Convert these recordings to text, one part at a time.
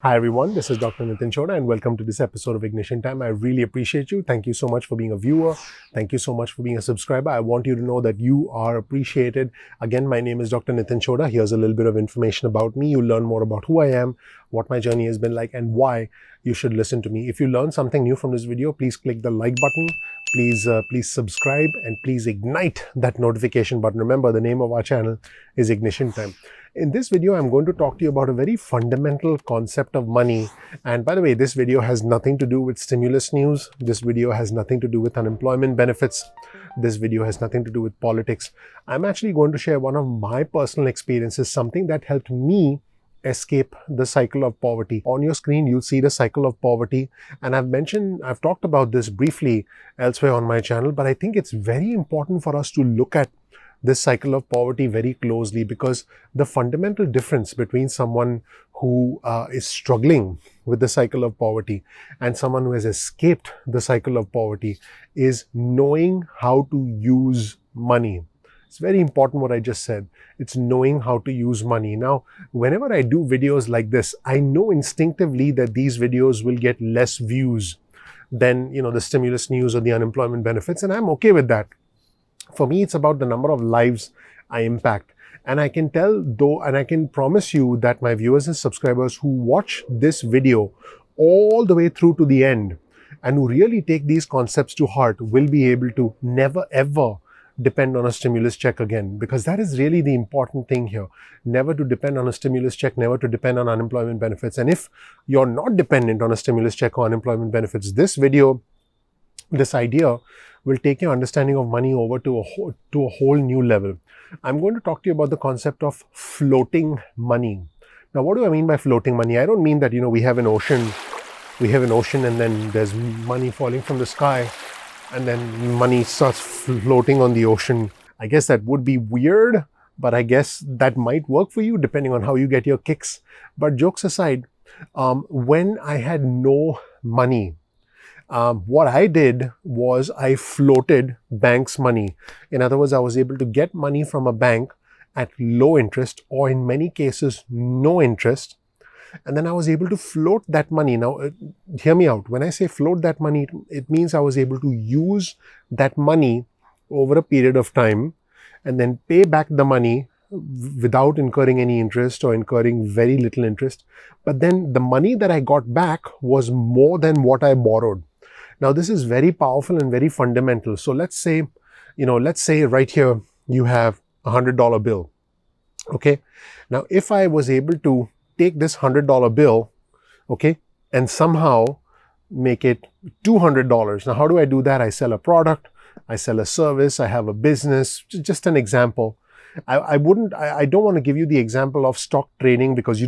Hi everyone, this is Dr. Nitin Chhoda and welcome to this episode of Ignition Time. I really appreciate you. Thank you so much for being a viewer. Thank you so much for being a subscriber. I want you to know that you are appreciated. Again, my name is Dr. Nitin Chhoda. Here's a little bit of information about me. You'll learn more about who I am, what my journey has been like, and why you should listen to me. If you learn something new from this video, please click the like button. Please subscribe and please ignite that notification button. Remember, the name of our channel is Ignition Time. In this video, I'm going to talk to you about a very fundamental concept of money. And by the way, this video has nothing to do with stimulus news. This video has nothing to do with unemployment benefits. This video has nothing to do with politics. I'm actually going to share one of my personal experiences, something that helped me escape the cycle of poverty. On your screen, you'll see the cycle of poverty. And I've talked about this briefly elsewhere on my channel, but I think it's very important for us to look at this cycle of poverty very closely, because the fundamental difference between someone who is struggling with the cycle of poverty and someone who has escaped the cycle of poverty is knowing how to use money. It's very important what I just said. It's knowing how to use money. Now, whenever I do videos like this, I know instinctively that these videos will get less views than, the stimulus news or the unemployment benefits, and I'm okay with that. For me, it's about the number of lives I impact. And I can I can promise you that my viewers and subscribers who watch this video all the way through to the end and who really take these concepts to heart will be able to never ever depend on a stimulus check again, because that is really the important thing here. Never to depend on a stimulus check, never to depend on unemployment benefits. And if you're not dependent on a stimulus check or unemployment benefits, this idea will take your understanding of money over to a whole new level. I'm going to talk to you about the concept of floating money. Now, what do I mean by floating money? I don't mean that, we have an ocean and then there's money falling from the sky and then money starts floating on the ocean. I guess that would be weird, but I guess that might work for you depending on how you get your kicks. But jokes aside, when I had no money, what I did was I floated banks' money. In other words, I was able to get money from a bank at low interest, or in many cases, no interest. And then I was able to float that money. Now, hear me out. When I say float that money, it means I was able to use that money over a period of time and then pay back the money without incurring any interest or incurring very little interest. But then the money that I got back was more than what I borrowed. Now, this is very powerful and very fundamental. So let's say right here, you have a $100 bill. Okay. Now, if I was able to take this $100 bill, okay, and somehow make it $200. Now, how do I do that? I sell a product, I sell a service, I have a business, just an example. I don't want to give you the example of stock trading, because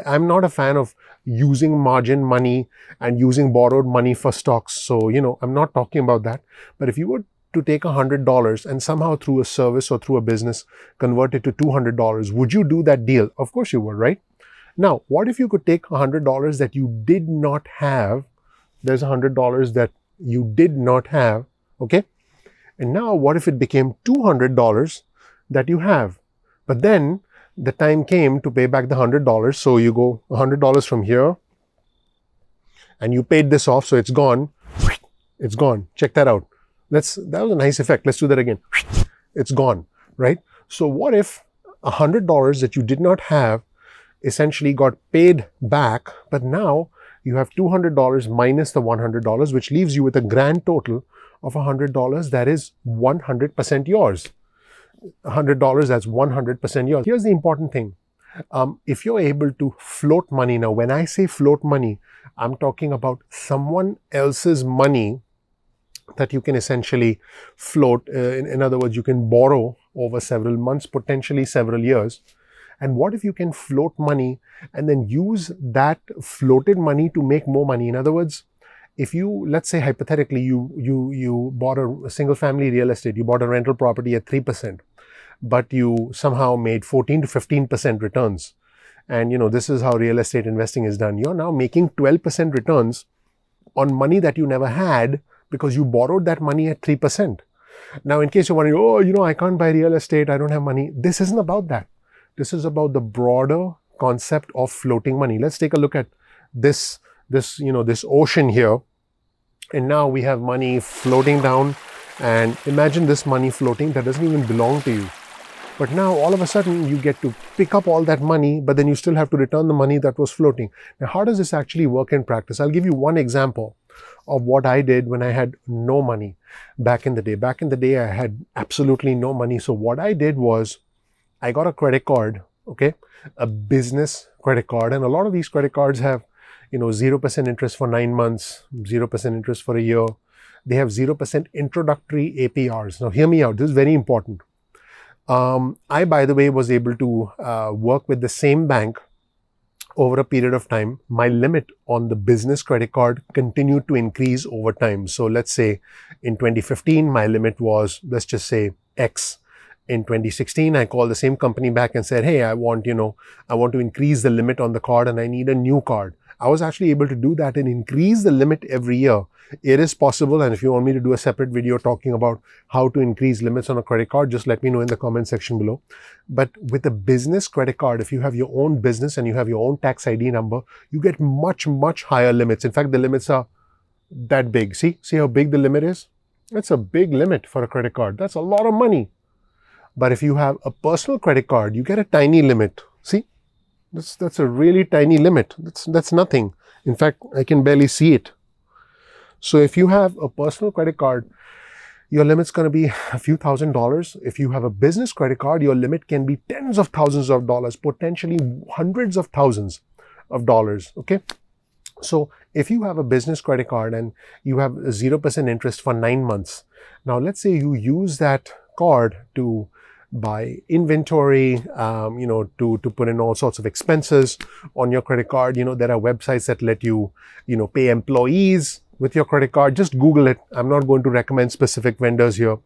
I'm not a fan of using margin money and using borrowed money for stocks. So, I'm not talking about that. But if you were to take $100 and somehow through a service or through a business convert it to $200, would you do that deal? Of course you would, right? Now, what if you could take $100 that you did not have? There's $100 that you did not have, okay? And now what if it became $200 that you have? But then the time came to pay back the $100. So you go $100 from here and you paid this off. So it's gone. It's gone. Check that out. That was a nice effect. Let's do that again. It's gone, right? So what if $100 that you did not have essentially got paid back, but now you have $200 minus the $100, which leaves you with a grand total of $100 that is 100% yours. $100, that's 100% yours. Here's the important thing. If you're able to float money, now when I say float money, I'm talking about someone else's money that you can essentially float. In other words, you can borrow over several months, potentially several years. And what if you can float money and then use that floated money to make more money? In other words, if you, let's say hypothetically, you bought a single family real estate, you bought a rental property at 3%, but you somehow made 14 to 15% returns. And this is how real estate investing is done. You're now making 12% returns on money that you never had because you borrowed that money at 3%. Now, in case you're wondering, I can't buy real estate, I don't have money. This isn't about that. This is about the broader concept of floating money. Let's take a look at this ocean here, and now we have money floating down, and imagine this money floating that doesn't even belong to you. But now all of a sudden you get to pick up all that money, but then you still have to return the money that was floating. Now, how does this actually work in practice? I'll give you one example of what I did when I had no money back in the day. Back in the day, I had absolutely no money. So what I did was I got a credit card, okay, a business credit card. And a lot of these credit cards have, 0% interest for 9 months, 0% interest for a year. They have 0% introductory APRs. Now, hear me out. This is very important. I, by the way, was able to work with the same bank over a period of time. My limit on the business credit card continued to increase over time. So let's say in 2015, my limit was, let's just say X. In 2016, I called the same company back and said, hey, I want to increase the limit on the card and I need a new card. I was actually able to do that and increase the limit every year. It is possible, and if you want me to do a separate video talking about how to increase limits on a credit card, just let me know in the comment section below. But with a business credit card, if you have your own business and you have your own tax ID number, you get much, much higher limits. In fact, the limits are that big. See how big the limit is? That's a big limit for a credit card. That's a lot of money. But if you have a personal credit card, you get a tiny limit. See? That's a really tiny limit. That's nothing. In fact, I can barely see it. So if you have a personal credit card, your limit's going to be a few $1,000s. If you have a business credit card, your limit can be tens of thousands of dollars, potentially hundreds of thousands of dollars. Okay. So if you have a business credit card and you have 0% interest for 9 months, now let's say you use that card to buy inventory, to put in all sorts of expenses on your credit card. There are websites that let you, pay employees with your credit card. Just Google it. I'm not going to recommend specific vendors here.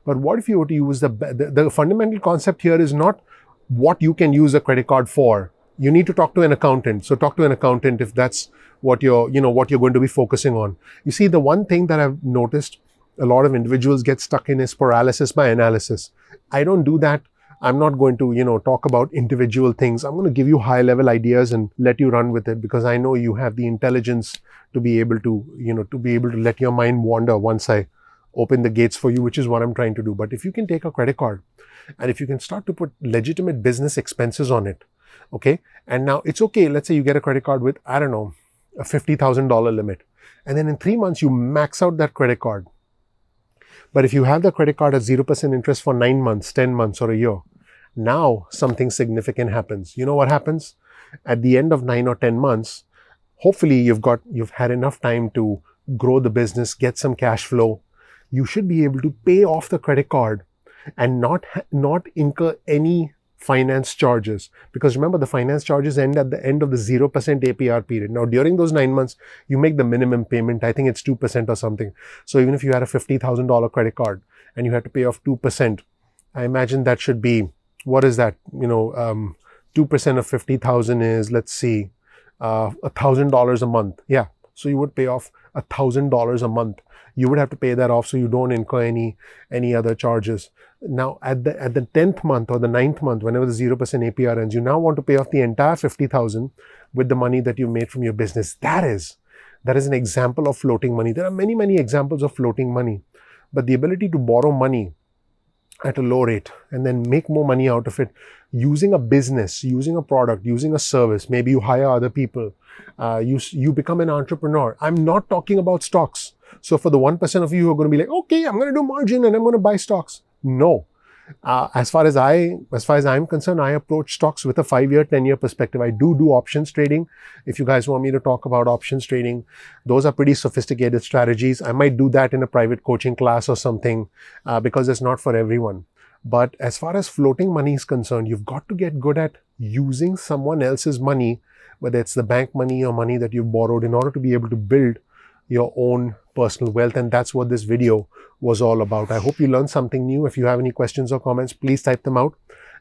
But what if you were to use the fundamental concept here is not what you can use a credit card for. You need to talk to an accountant. So talk to an accountant if that's what you're going to be focusing on. You see, the one thing that I've noticed a lot of individuals get stuck in is paralysis by analysis. I don't do that. I'm not going to, talk about individual things. I'm going to give you high level ideas and let you run with it, because I know you have the intelligence to be able to, let your mind wander once I open the gates for you, which is what I'm trying to do. But if you can take a credit card and if you can start to put legitimate business expenses on it, okay, and now it's okay. Let's say you get a credit card with, I don't know, a $50,000 limit. And then in 3 months, you max out that credit card. But if you have the credit card at 0% interest for 9 months, 10 months, or a year, now something significant happens. You know what happens? At the end of 9 or 10 months, hopefully you've had enough time to grow the business, get some cash flow. You should be able to pay off the credit card and not incur any finance charges, because remember, the finance charges end at the end of the 0% APR period. Now, during those 9 months, you make the minimum payment. I think it's 2% or something. So even if you had a $50,000 credit card and you had to pay off 2%, I imagine that should be, what is that? 2% of 50,000 is, let's see, $1,000 a month. Yeah. So you would pay off $1,000 a month. You would have to pay that off so you don't incur any other charges. Now, at the 10th month or the 9th month, whenever the 0% APR ends, you now want to pay off the entire 50,000 with the money that you made from your business. That is an example of floating money. There are many, many examples of floating money, but the ability to borrow money at a low rate and then make more money out of it using a business, using a product, using a service. Maybe you hire other people. You become an entrepreneur. I'm not talking about stocks. So for the 1% of you who are going to be like, okay, I'm going to do margin and I'm going to buy stocks. No. As far as I'm concerned, I approach stocks with a 5-year, 10-year perspective. I do options trading. If you guys want me to talk about options trading, those are pretty sophisticated strategies. I might do that in a private coaching class or something, because it's not for everyone. But as far as floating money is concerned, you've got to get good at using someone else's money, whether it's the bank money or money that you've borrowed, in order to be able to build your own personal wealth. And that's what this video was all about. I hope you learned something new. If you have any questions or comments, please type them out.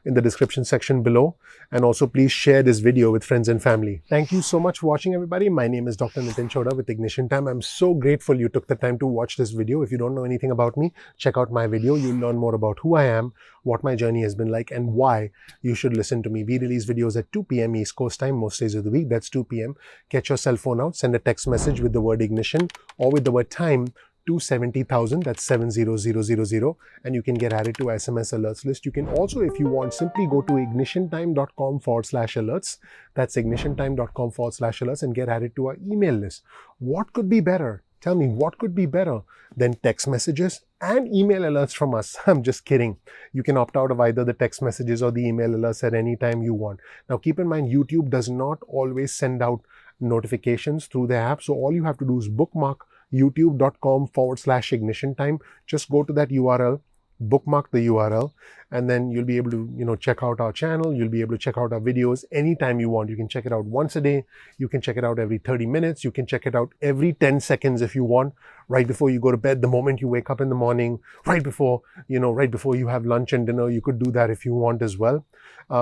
in the description section below. And also please share this video with friends and family. Thank you so much for watching, everybody. My name is Dr. Nitin Chhoda with Ignition Time. I'm so grateful you took the time to watch this video. If you don't know anything about me, check out my video. You'll learn more about who I am, what my journey has been like, and why you should listen to me. We release videos at 2 p.m. East Coast time most days of the week. That's 2 p.m. Get your cell phone out, send a text message with the word ignition or with the word time to 70,000, that's 70000, and you can get added to SMS alerts list. You can also, if you want, simply go to ignitiontime.com/alerts. That's ignitiontime.com/alerts and get added to our email list. What could be better? Tell me, what could be better than text messages and email alerts from us? I'm just kidding. You can opt out of either the text messages or the email alerts at any time you want. Now, keep in mind, YouTube does not always send out notifications through the app. So all you have to do is bookmark youtube.com/ignition time. Just go to that URL, bookmark the URL, and then you'll be able to, check out our channel. You'll be able to check out our videos anytime you want. You can check it out once a day. You can check it out every 30 minutes. You can check it out every 10 seconds if you want, right before you go to bed, the moment you wake up in the morning, right before you have lunch and dinner. You could do that if you want as well.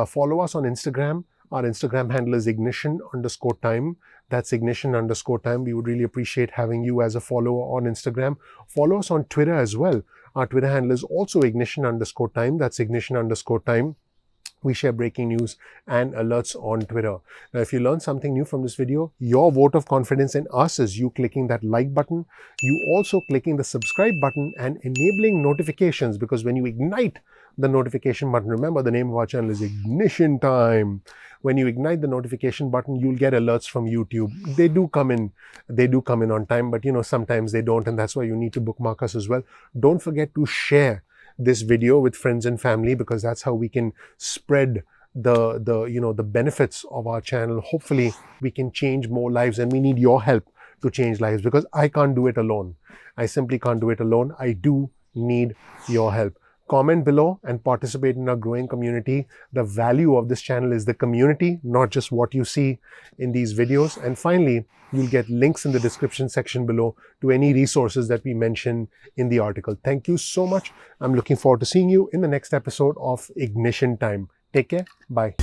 Follow us on Instagram. Our Instagram handle is ignition_time. That's ignition_time. We would really appreciate having you as a follower on Instagram. Follow us on Twitter as well. Our Twitter handle is also ignition_time. That's ignition_time. We share breaking news and alerts on Twitter. Now, if you learned something new from this video, your vote of confidence in us is you clicking that like button, you also clicking the subscribe button and enabling notifications, because when you ignite the notification button, remember the name of our channel is Ignition Time. When you ignite the notification button, you'll get alerts from YouTube. They do come in on time, but sometimes they don't, and that's why you need to bookmark us as well. Don't forget to share this video with friends and family, because that's how we can spread the benefits of our channel. Hopefully we can change more lives, and we need your help to change lives, because I can't do it alone. I simply can't do it alone. I do need your help. Comment below and participate in our growing community. The value of this channel is the community, not just what you see in these videos. And finally, you'll get links in the description section below to any resources that we mention in the article. Thank you so much. I'm looking forward to seeing you in the next episode of Ignition Time. Take care. Bye.